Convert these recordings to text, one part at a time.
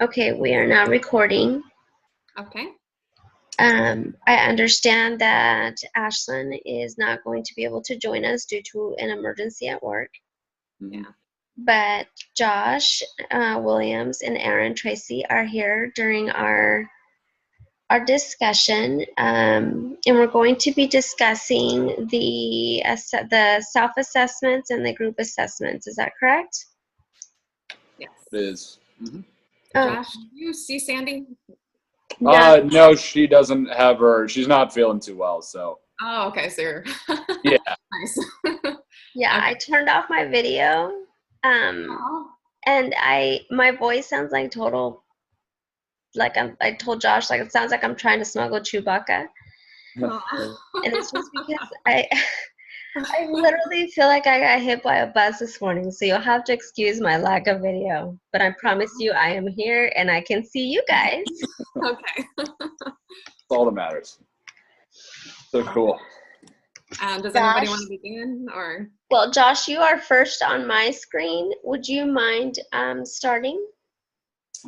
Okay, we are now recording. Okay. I understand that Ashlyn is not going to be able to join us due to an emergency at work. Yeah. But Josh Williams and Aaron Tracy are here during our discussion, and we're going to be discussing the self-assessments and the group assessments. Is that correct? Yes. It is. Josh, do you see Sandy? No, she doesn't have her. She's not feeling too well, so. Oh, okay. So you're Yeah. nice. Yeah, Okay. I turned off my video, Oh. and my voice sounds like total. Like I told Josh, like it sounds like I'm trying to smuggle Chewbacca, Oh. and it's just because I literally feel like I got hit by a bus this morning. So you'll have to excuse my lack of video, but I promise you, I am here and I can see you guys. Okay. That's all that matters. So cool. Does anybody want to begin or? Well, Josh, you are first on my screen. Would you mind starting?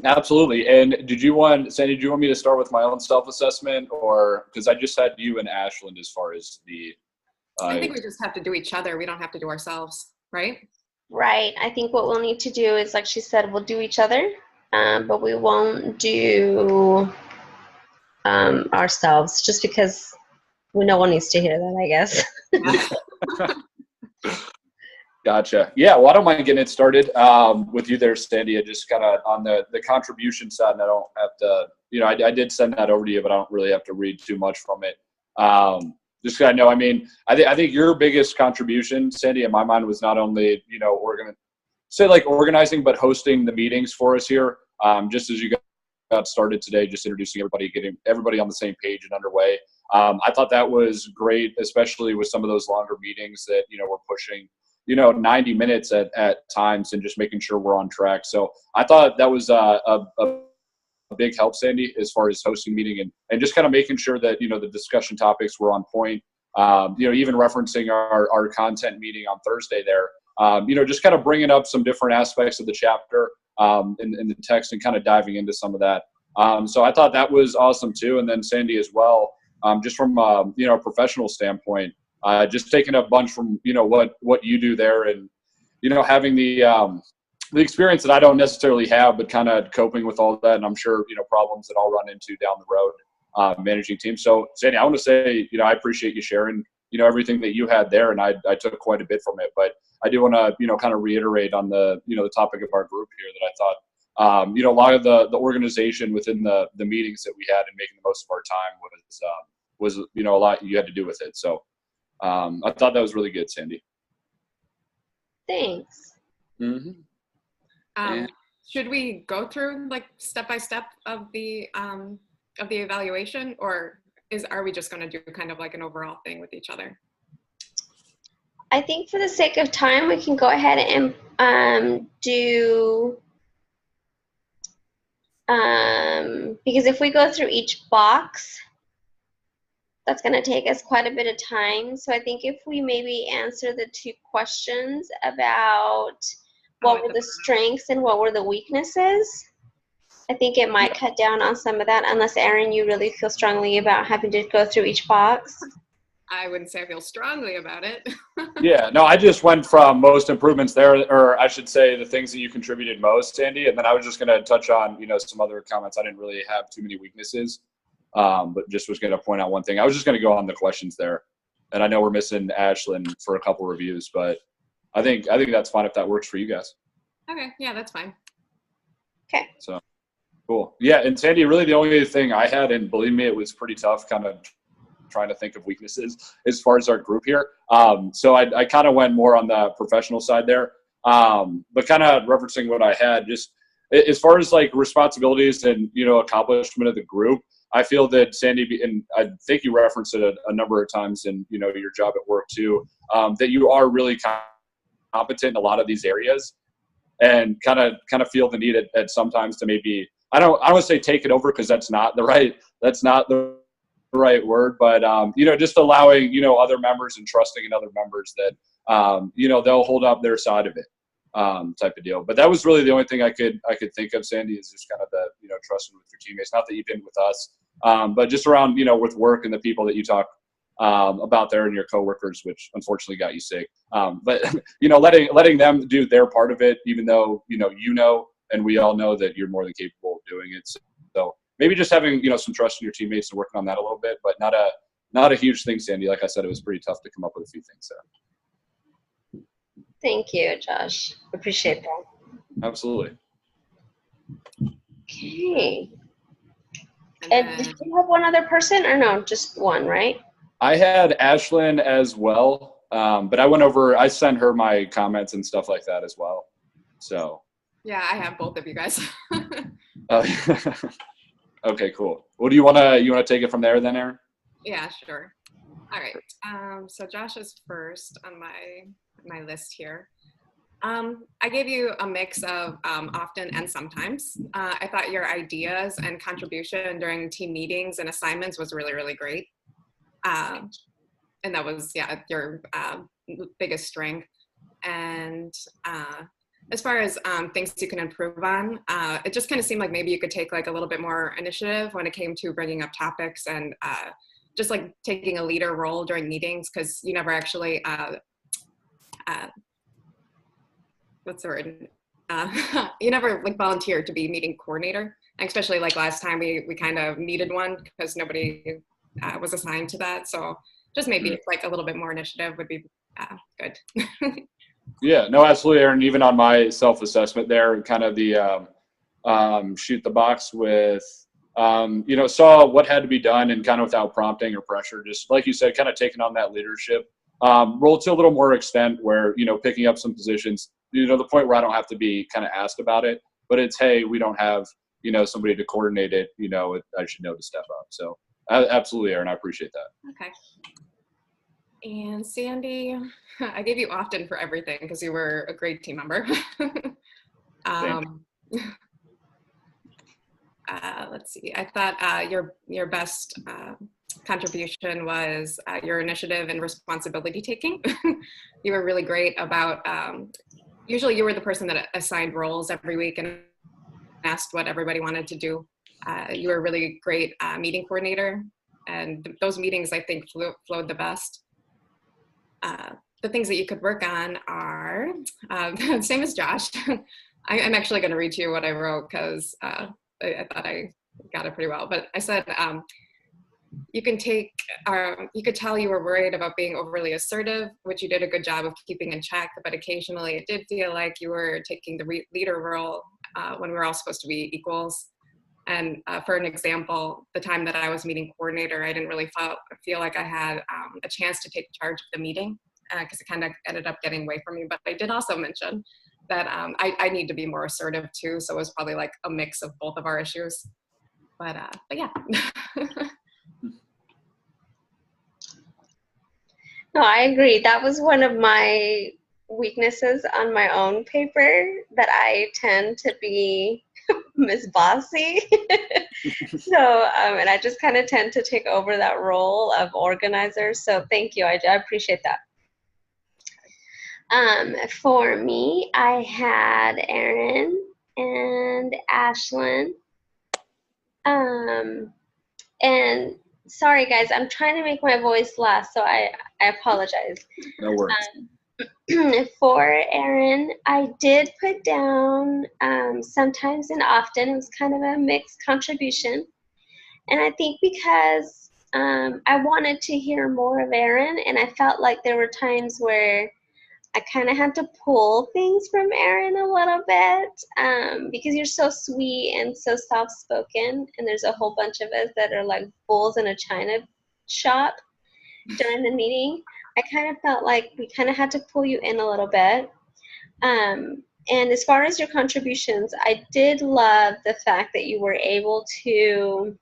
Absolutely. And Sandy, did you want me to start with my own self-assessment, or because I just had you and Ashlyn as far as the. I think we just have to do each other. We don't have to do ourselves, right? Right. I think what we'll need to do is, like she said, we'll do each other, but we won't do ourselves, just because no one needs to hear that, I guess. Gotcha. Yeah, well, I don't mind getting it started with you there, Sandy. Just kind of on the contribution side, and I don't have to, I did send that over to you, but I don't really have to read too much from it. Just because I know, I think your biggest contribution, Sandy, in my mind, was not only, organizing, but hosting the meetings for us here. Just as you got started today, just introducing everybody, getting everybody on the same page and underway. I thought that was great, especially with some of those longer meetings that, we're pushing 90 minutes at times, and just making sure we're on track. So I thought that was a big help, Sandy, as far as hosting meeting and just kind of making sure that, the discussion topics were on point. Even referencing our content meeting on Thursday there, just kind of bringing up some different aspects of the chapter in the text and kind of diving into some of that. So I thought that was awesome too. And then Sandy as well, just from, a professional standpoint, just taking a bunch from, what you do there, and, having the experience that I don't necessarily have, but kind of coping with all that. And I'm sure, problems that I'll run into down the road, managing teams. So Sandy, I want to say, I appreciate you sharing, everything that you had there. And I took quite a bit from it, but I do want to, kind of reiterate on the, the topic of our group here that I thought, a lot of the organization within the meetings that we had and making the most of our time was, a lot you had to do with it. So, I thought that was really good, Sandy. Thanks. Mm-hmm. Should we go through step by step of the evaluation, or are we just going to do kind of like an overall thing with each other? I think for the sake of time, we can go ahead and do, because if we go through each box, that's going to take us quite a bit of time. So I think if we maybe answer the two questions about what were the strengths and what were the weaknesses, I think it might cut down on some of that, unless, Aaron, you really feel strongly about having to go through each box. I wouldn't say I feel strongly about it. Yeah, no, I just went from most improvements there, or I should say the things that you contributed most, Sandy, and then I was just going to touch on, some other comments. I didn't really have too many weaknesses, but just was going to point out one thing. I was just going to go on the questions there, and I know we're missing Ashlyn for a couple reviews, but I think that's fine if that works for you guys. Okay, yeah, that's fine. Okay. So, cool. Yeah, and Sandy, really the only thing I had, and believe me, it was pretty tough kind of trying to think of weaknesses as far as our group here. So I kind of went more on the professional side there, but kind of referencing what I had, just as far as responsibilities and, accomplishment of the group, I feel that Sandy, and I think you referenced it a number of times in, your job at work too, that you are really competent in a lot of these areas, and kind of feel the need at sometimes to maybe, I don't want to say take it over, because that's not the right word, but just allowing other members and trusting in other members that they'll hold up their side of it. type of deal. But that was really the only thing I could think of, Sandy, is just kind of the, trusting with your teammates. Not that you didn't with us, but just around, with work and the people that you talk about there and your coworkers, which unfortunately got you sick. But letting them do their part of it, even though and we all know that you're more than capable of doing it. So maybe just having some trust in your teammates and working on that a little bit, but not a huge thing, Sandy. Like I said, it was pretty tough to come up with a few things there. Thank you, Josh. Appreciate that. Absolutely. Okay. And did you have one other person, or no, just one, right? I had Ashlyn as well, but I sent her my comments and stuff like that as well. So. Yeah, I have both of you guys. Okay, cool. Well, do you want to take it from there then, Erin? Yeah, sure. All right. So Josh is first on my list here. I gave you a mix of often and sometimes. I thought your ideas and contribution during team meetings and assignments was really, really great. And that was, your biggest strength. And as far as things you can improve on, it just kind of seemed like maybe you could take like a little bit more initiative when it came to bringing up topics and just like taking a leader role during meetings, because you never actually, what's the word? You never like volunteered to be meeting coordinator. And especially like last time we kind of needed one because nobody was assigned to that. So just maybe like a little bit more initiative would be good. Yeah, no, absolutely, Erin. Even on my self-assessment there, kind of the shoot the box with, saw what had to be done and kind of without prompting or pressure, just like you said, kind of taking on that leadership role to a little more extent where, picking up some positions, the point where I don't have to be kind of asked about it, but it's, hey, we don't have, somebody to coordinate it, I should know to step up. So absolutely, Erin, I appreciate that. Okay. And Sandy, I gave you often for everything because you were a great team member. Let's see. I thought your best contribution was your initiative and responsibility taking. You were really great about. Usually, you were the person that assigned roles every week and asked what everybody wanted to do. You were a really great meeting coordinator, and those meetings I think flowed the best. The things that you could work on are same as Josh. I'm actually going to read to you what I wrote because I thought I got it pretty well. But I said you could tell you were worried about being overly assertive, which you did a good job of keeping in check. But occasionally, it did feel like you were taking the leader role when we were all supposed to be equals. And for an example, the time that I was meeting coordinator, I didn't really feel like I had a chance to take charge of the meeting because it kind of ended up getting away from me. But I did also mention that I need to be more assertive too. So it was probably like a mix of both of our issues. But yeah. No, I agree. That was one of my weaknesses on my own paper, that I tend to be Miss Bossy. So, and I just kind of tend to take over that role of organizer. So thank you. I appreciate that. For me, I had Erin and Ashlyn. And sorry guys, I'm trying to make my voice last, so I apologize. No worries. For Erin, I did put down sometimes and often. It was kind of a mixed contribution. And I think because I wanted to hear more of Erin, and I felt like there were times where I kind of had to pull things from Erin a little bit because you're so sweet and so soft-spoken, and there's a whole bunch of us that are like bulls in a china shop during the meeting. I kind of felt like we kind of had to pull you in a little bit. And as far as your contributions, I did love the fact that you were able to,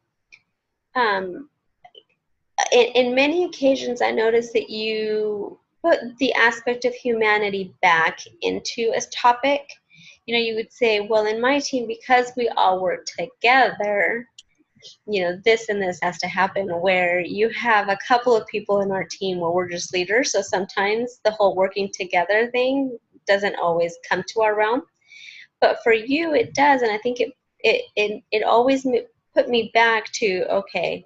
in many occasions, I noticed that you put the aspect of humanity back into a topic. You would say, well, in my team, because we all work together, this and this has to happen, where you have a couple of people in our team where we're just leaders. So sometimes the whole working together thing doesn't always come to our realm. But for you, it does, and I think it always put me back to, okay,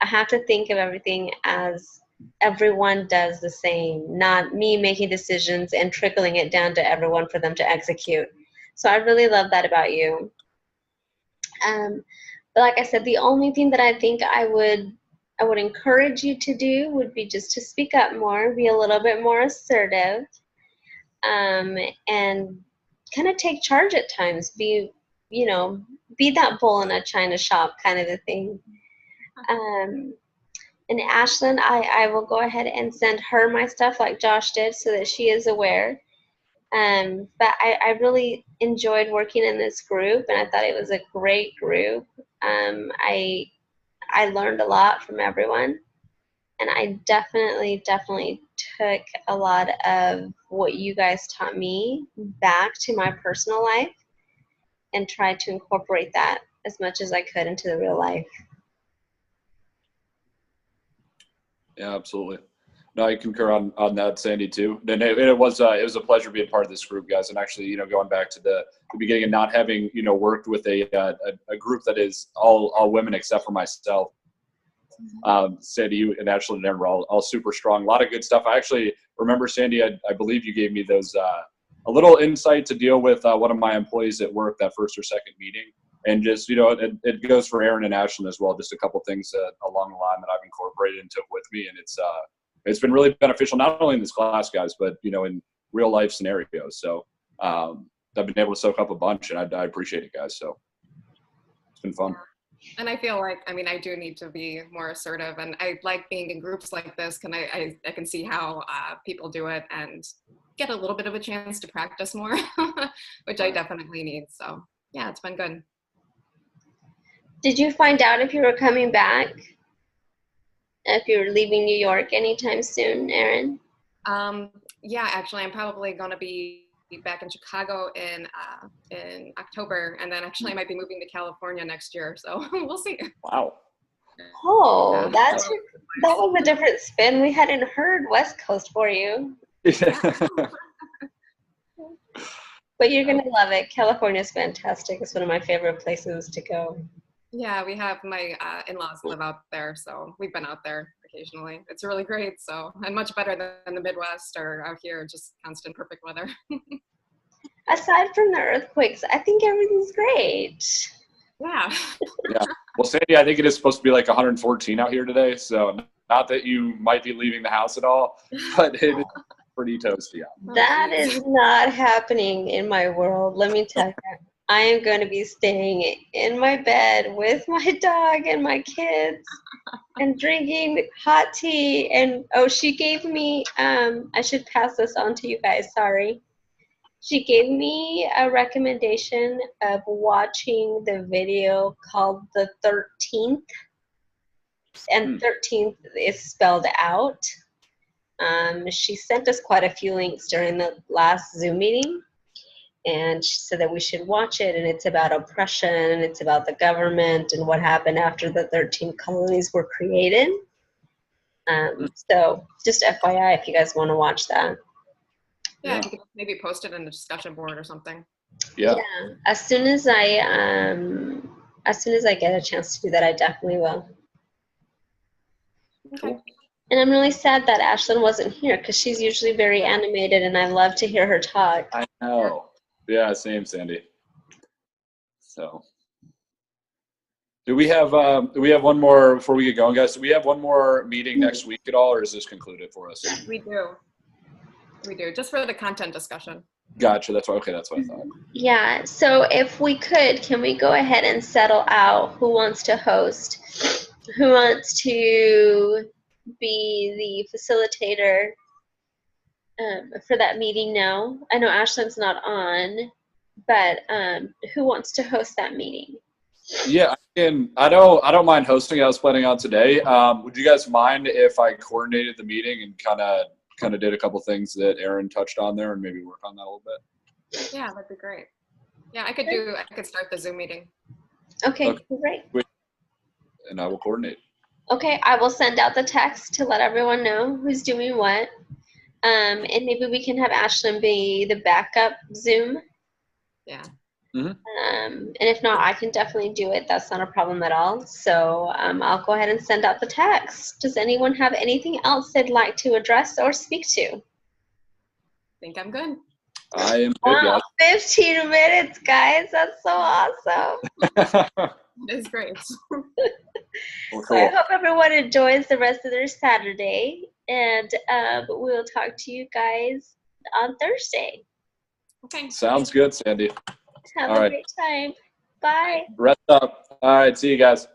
I have to think of everything as everyone does the same, not me making decisions and trickling it down to everyone for them to execute. So I really love that about you. But like I said, the only thing that I think I would encourage you to do would be just to speak up more, be a little bit more assertive, and kind of take charge at times. Be that bull in a china shop kind of a thing. And Ashlyn, I will go ahead and send her my stuff like Josh did so that she is aware. But I really enjoyed working in this group, and I thought it was a great group. I learned a lot from everyone, and I definitely took a lot of what you guys taught me back to my personal life and tried to incorporate that as much as I could into the real life. Yeah, absolutely. No, I concur on that, Sandy, too. And it was a pleasure being part of this group, guys. And actually, going back to the beginning and not having, worked with a group that is all women except for myself. Sandy, you and Ashley and Aaron were all super strong. A lot of good stuff. I actually remember, Sandy, I believe you gave me those a little insight to deal with one of my employees at work, that first or second meeting. And just, it goes for Aaron and Ashlyn as well. Just a couple things along the line that I've incorporated into it with me. And it's been really beneficial, not only in this class, guys, but, in real life scenarios. So I've been able to soak up a bunch, and I appreciate it, guys. So it's been fun. And I feel like, I do need to be more assertive, and I like being in groups like this. I can see how people do it and get a little bit of a chance to practice more, which I definitely need. So yeah, it's been good. Did you find out if you were coming back? If you were leaving New York anytime soon, Aaron? Yeah, actually, I'm probably going to be back in Chicago in October, and then actually I might be moving to California next year. So we'll see. Wow. Oh, yeah. That was a different spin. We hadn't heard West Coast for you. But you're going to love it. California is fantastic. It's one of my favorite places to go. Yeah, we have my in-laws live out there, so we've been out there occasionally. It's really great, and much better than the Midwest or out here, just constant perfect weather. Aside from the earthquakes, I think everything's great. Yeah. Yeah. Well, Sandy, I think it is supposed to be like 114 out here today, so not that you might be leaving the house at all, but it is pretty toasty out. That is not happening in my world, let me tell you. I am going to be staying in my bed with my dog and my kids and drinking hot tea. And, she gave me, I should pass this on to you guys, sorry. She gave me a recommendation of watching the video called The 13th. And 13th is spelled out. She sent us quite a few links during the last Zoom meeting. And she said that we should watch it, and it's about oppression, and it's about the government and what happened after the 13 colonies were created. So just FYI, if you guys want to watch that. Yeah, you could maybe post it in the discussion board or something. Yeah. As soon as I get a chance to do that, I definitely will. Okay. And I'm really sad that Ashlyn wasn't here, because she's usually very animated, and I love to hear her talk. I know. Yeah, same, Sandy. So, do we have one more before we get going, guys? Do we have one more meeting next week at all, or is this concluded for us? We do, just for the content discussion. Gotcha. That's what I thought. Yeah. So if we could, can we go ahead and settle out who wants to host, who wants to be the facilitator for that meeting now? I know Ashlyn's not on, but who wants to host that meeting? Yeah, I don't mind hosting. I was planning on today. Would you guys mind if I coordinated the meeting and kind of did a couple things that Aaron touched on there, and maybe work on that a little bit? Yeah, that'd be great. Yeah, I could start the Zoom meeting. Okay. Great. And I will coordinate. Okay, I will send out the text to let everyone know who's doing what. And maybe we can have Ashlyn be the backup Zoom. Yeah. And if not, I can definitely do it. That's not a problem at all. So I'll go ahead and send out the text. Does anyone have anything else they'd like to address or speak to? I think I'm good. I am good, Wow, 15 minutes, guys. That's so awesome. guys. It is great. Well, So I cool. hope everyone enjoys the rest of their Saturday. And we'll talk to you guys on Thursday. Okay. Sounds good, Sandy. Have All a right. great time. Bye. Rest up. All right. See you guys.